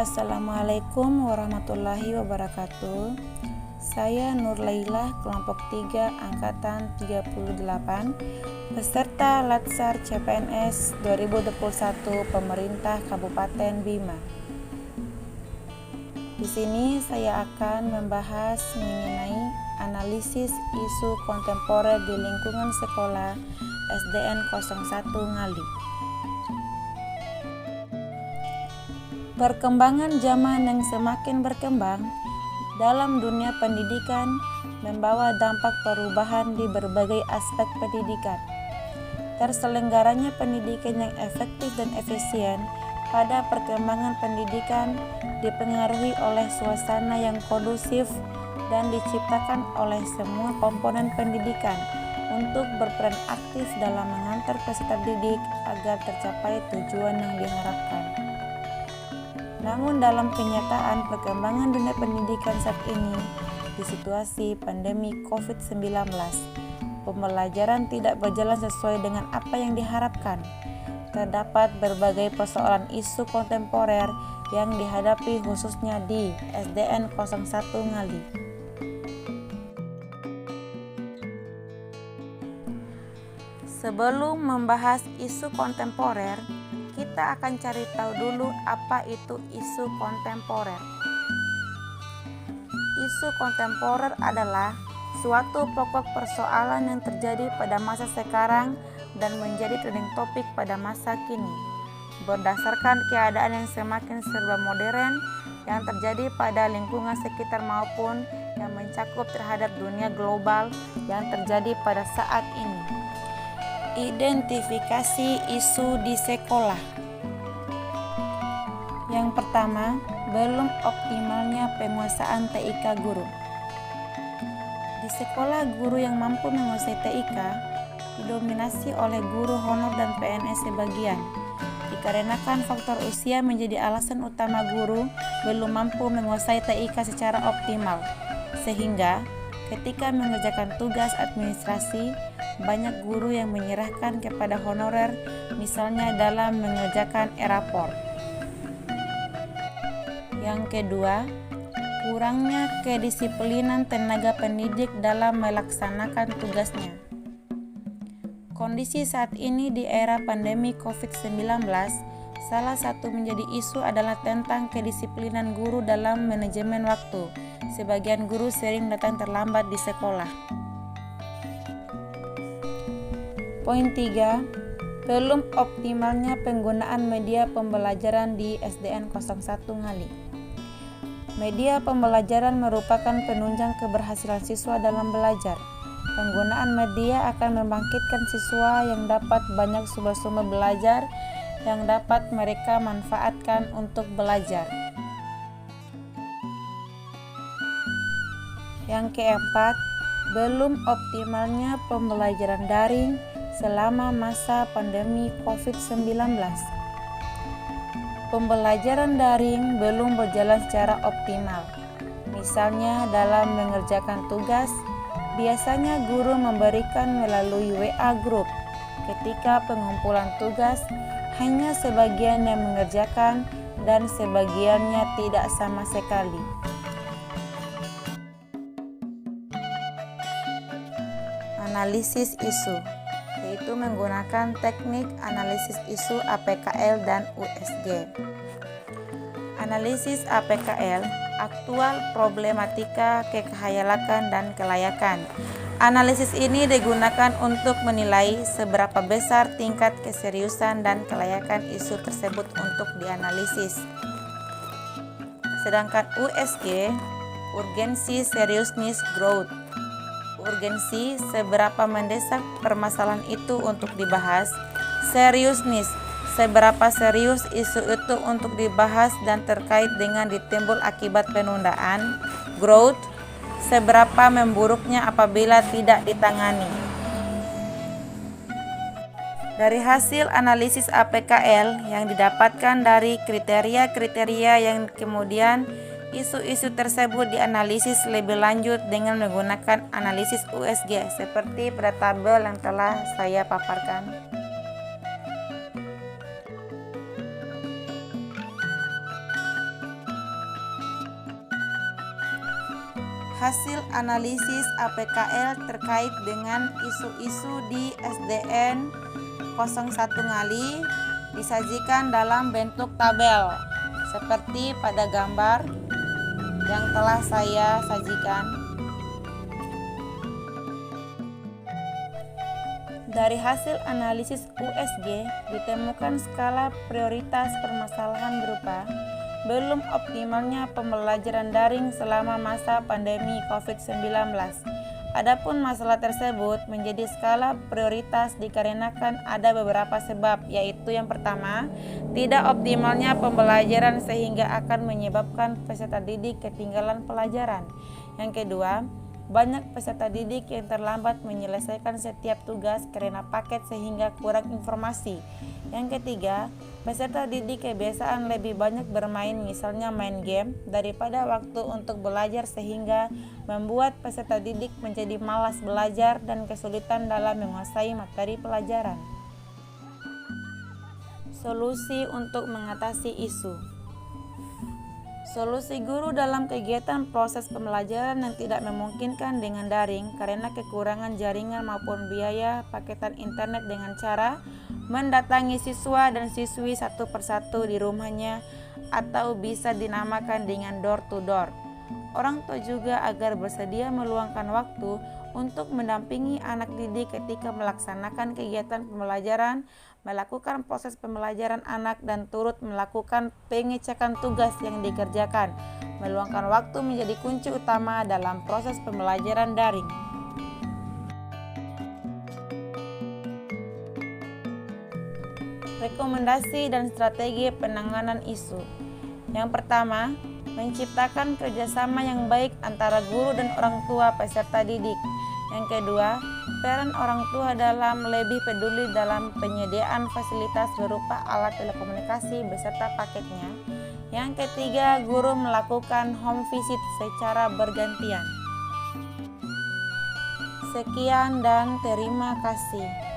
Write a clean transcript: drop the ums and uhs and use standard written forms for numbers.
Assalamualaikum warahmatullahi wabarakatuh. Saya Nur Laila, kelompok 3, angkatan 38, peserta Latsar CPNS 2021 Pemerintah Kabupaten Bima. Di sini saya akan membahas mengenai analisis isu kontemporer di lingkungan sekolah SDN 01 Ngali. Perkembangan zaman yang semakin berkembang dalam dunia pendidikan membawa dampak perubahan di berbagai aspek pendidikan. Terselenggaranya pendidikan yang efektif dan efisien pada perkembangan pendidikan dipengaruhi oleh suasana yang kondusif dan diciptakan oleh semua komponen pendidikan untuk berperan aktif dalam mengantar peserta didik agar tercapai tujuan yang diharapkan. Namun dalam kenyataan perkembangan dunia pendidikan saat ini di situasi pandemi COVID-19, pembelajaran tidak berjalan sesuai dengan apa yang diharapkan. Terdapat berbagai persoalan isu kontemporer yang dihadapi khususnya di SDN 01 Ngali. Sebelum membahas isu kontemporer, kita akan cari tahu dulu apa itu isu kontemporer. Isu kontemporer adalah suatu pokok persoalan yang terjadi pada masa sekarang dan menjadi trending topik pada masa kini, berdasarkan keadaan yang semakin serba modern yang terjadi pada lingkungan sekitar maupun yang mencakup terhadap dunia global yang terjadi pada saat ini. Identifikasi isu di sekolah. Yang pertama, belum optimalnya penguasaan TIK guru. Di sekolah, guru yang mampu menguasai TIK didominasi oleh guru honor dan PNS sebagian. Dikarenakan faktor usia menjadi alasan utama guru belum mampu menguasai TIK secara optimal, sehingga ketika mengerjakan tugas administrasi, banyak guru yang menyerahkan kepada honorer, misalnya dalam mengerjakan e-rapor. Yang kedua, kurangnya kedisiplinan tenaga pendidik dalam melaksanakan tugasnya. Kondisi saat ini di era pandemi COVID-19, salah satu menjadi isu adalah tentang kedisiplinan guru dalam manajemen waktu. Sebagian guru sering datang terlambat di sekolah. Poin 3, belum optimalnya penggunaan media pembelajaran di SDN 01 Ngali. Media pembelajaran merupakan penunjang keberhasilan siswa dalam belajar. Penggunaan media akan membangkitkan siswa yang dapat banyak sumber-sumber belajar yang dapat mereka manfaatkan untuk belajar. Yang keempat, belum optimalnya pembelajaran daring selama masa pandemi COVID-19. Pembelajaran daring belum berjalan secara optimal. Misalnya dalam mengerjakan tugas, biasanya guru memberikan melalui WA Group. Ketika pengumpulan tugas, hanya sebagian yang mengerjakan dan sebagiannya tidak sama sekali. Analisis isu, yaitu menggunakan teknik analisis isu APKL dan USG. Analisis APKL, aktual problematika kekayalakan dan kelayakan. Analisis ini digunakan untuk menilai seberapa besar tingkat keseriusan dan kelayakan isu tersebut untuk dianalisis. Sedangkan USG, urgensi, seriousness, growth. Urgensi, seberapa mendesak permasalahan itu untuk dibahas. Seriousness, seberapa serius isu itu untuk dibahas dan terkait dengan ditimbul akibat penundaan. Growth, seberapa memburuknya apabila tidak ditangani. Dari hasil analisis APKL yang didapatkan dari kriteria-kriteria yang kemudian isu-isu tersebut dianalisis lebih lanjut dengan menggunakan analisis USG seperti pada tabel yang telah saya paparkan. hasil analisis APKL terkait dengan isu-isu di SDN 01 Ngali disajikan dalam bentuk tabel seperti pada gambar yang telah saya sajikan. Dari hasil analisis USG ditemukan skala prioritas permasalahan berupa belum optimalnya pembelajaran daring selama masa pandemi COVID-19. Adapun masalah tersebut menjadi skala prioritas dikarenakan ada beberapa sebab, yaitu yang pertama, tidak optimalnya pembelajaran sehingga akan menyebabkan peserta didik ketinggalan pelajaran. Yang kedua, banyak peserta didik yang terlambat menyelesaikan setiap tugas karena paket sehingga kurang informasi. Yang ketiga, peserta didik kebiasaan lebih banyak bermain, misalnya main game, daripada waktu untuk belajar sehingga membuat peserta didik menjadi malas belajar dan kesulitan dalam menguasai materi pelajaran. Solusi untuk mengatasi isu. Solusi guru dalam kegiatan proses pembelajaran yang tidak memungkinkan dengan daring karena kekurangan jaringan maupun biaya paketan internet dengan cara mendatangi siswa dan siswi satu persatu di rumahnya atau bisa dinamakan dengan door to door. Orang tua juga agar bersedia meluangkan waktu untuk mendampingi anak didik ketika melaksanakan kegiatan pembelajaran, melakukan proses pembelajaran anak dan turut melakukan pengecekan tugas yang dikerjakan. Meluangkan waktu menjadi kunci utama dalam proses pembelajaran daring. Rekomendasi dan strategi penanganan isu. Yang pertama, menciptakan kerjasama yang baik antara guru dan orang tua peserta didik. Yang kedua, peran orang tua dalam lebih peduli dalam penyediaan fasilitas berupa alat telekomunikasi beserta paketnya. Yang ketiga, guru melakukan home visit secara bergantian. Sekian dan terima kasih.